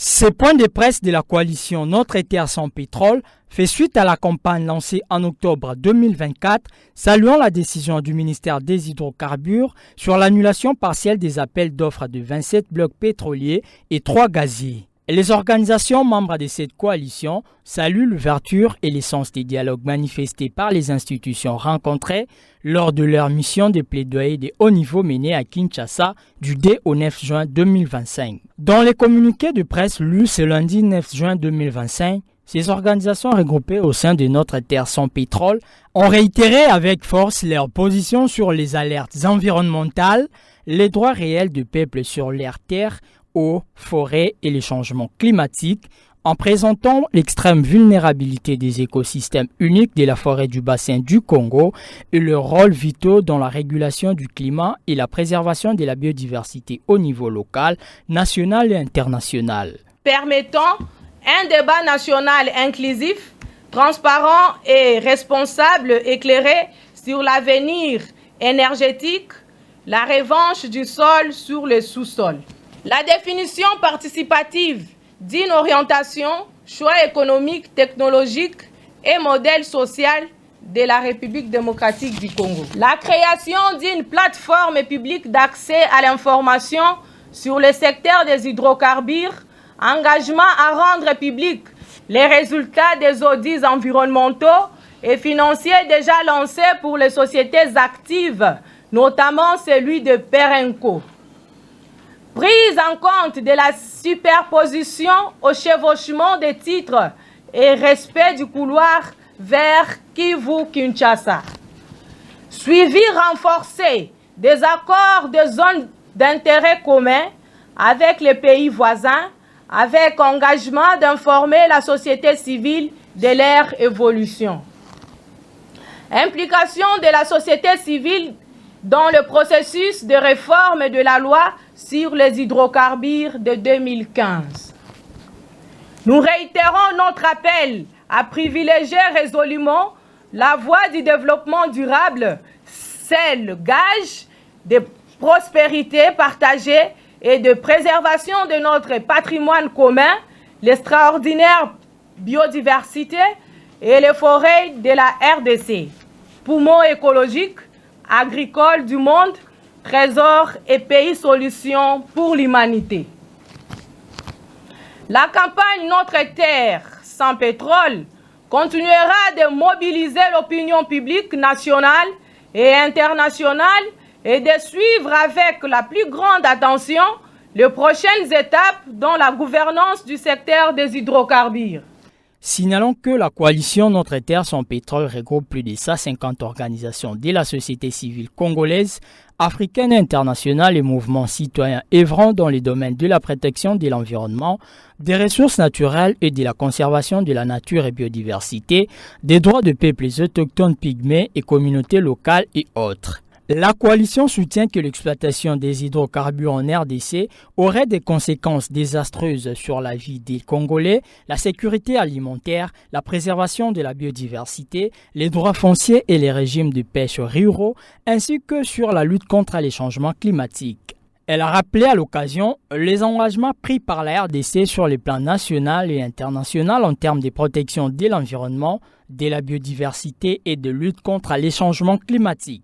Ce point de presse de la coalition Notre Terre sans pétrole fait suite à la campagne lancée en octobre 2024, saluant la décision du ministère des Hydrocarbures sur l'annulation partielle des appels d'offres de 27 blocs pétroliers et 3 gaziers. Les organisations membres de cette coalition saluent l'ouverture et l'essence des dialogues manifestés par les institutions rencontrées lors de leur mission de plaidoyer de haut niveau menée à Kinshasa du 2 au 9 juin 2025. Dans les communiqués de presse lus ce lundi 9 juin 2025, ces organisations regroupées au sein de Notre Terre sans pétrole ont réitéré avec force leur position sur les alertes environnementales, les droits réels du peuple sur leur terre, eau, forêt et les changements climatiques, en présentant l'extrême vulnérabilité des écosystèmes uniques de la forêt du bassin du Congo et leur rôle vital dans la régulation du climat et la préservation de la biodiversité au niveau local, national et international. Permettant un débat national inclusif, transparent et responsable éclairé sur l'avenir énergétique, la revanche du sol sur le sous-sol. La définition participative d'une orientation, choix économique, technologique et modèle social de la République démocratique du Congo. La création d'une plateforme publique d'accès à l'information sur le secteur des hydrocarbures, engagement à rendre public les résultats des audits environnementaux et financiers déjà lancés pour les sociétés actives, notamment celui de Perenco. Prise en compte de la superposition au chevauchement des titres et respect du couloir vers Kivu-Kinshasa. Suivi renforcé des accords de zone d'intérêt commun avec les pays voisins, avec engagement d'informer la société civile de leur évolution. Implication de la société civile dans le processus de réforme de la loi sur les hydrocarbures de 2015. Nous réitérons notre appel à privilégier résolument la voie du développement durable, celle gage de prospérité partagée et de préservation de notre patrimoine commun, l'extraordinaire biodiversité et les forêts de la RDC, poumon écologique, agricole du monde, trésor et pays solution pour l'humanité. La campagne Notre Terre sans pétrole continuera de mobiliser l'opinion publique nationale et internationale et de suivre avec la plus grande attention les prochaines étapes dans la gouvernance du secteur des hydrocarbures. Signalons que la coalition Notre Terre sans pétrole regroupe plus de 150 organisations de la société civile congolaise, africaine et internationale et mouvements citoyens œuvrant dans les domaines de la protection de l'environnement, des ressources naturelles et de la conservation de la nature et biodiversité, des droits de peuples autochtones pygmées et communautés locales et autres. La coalition soutient que l'exploitation des hydrocarbures en RDC aurait des conséquences désastreuses sur la vie des Congolais, la sécurité alimentaire, la préservation de la biodiversité, les droits fonciers et les régimes de pêche ruraux, ainsi que sur la lutte contre les changements climatiques. Elle a rappelé à l'occasion les engagements pris par la RDC sur les plans national et international en termes de protection de l'environnement, de la biodiversité et de lutte contre les changements climatiques.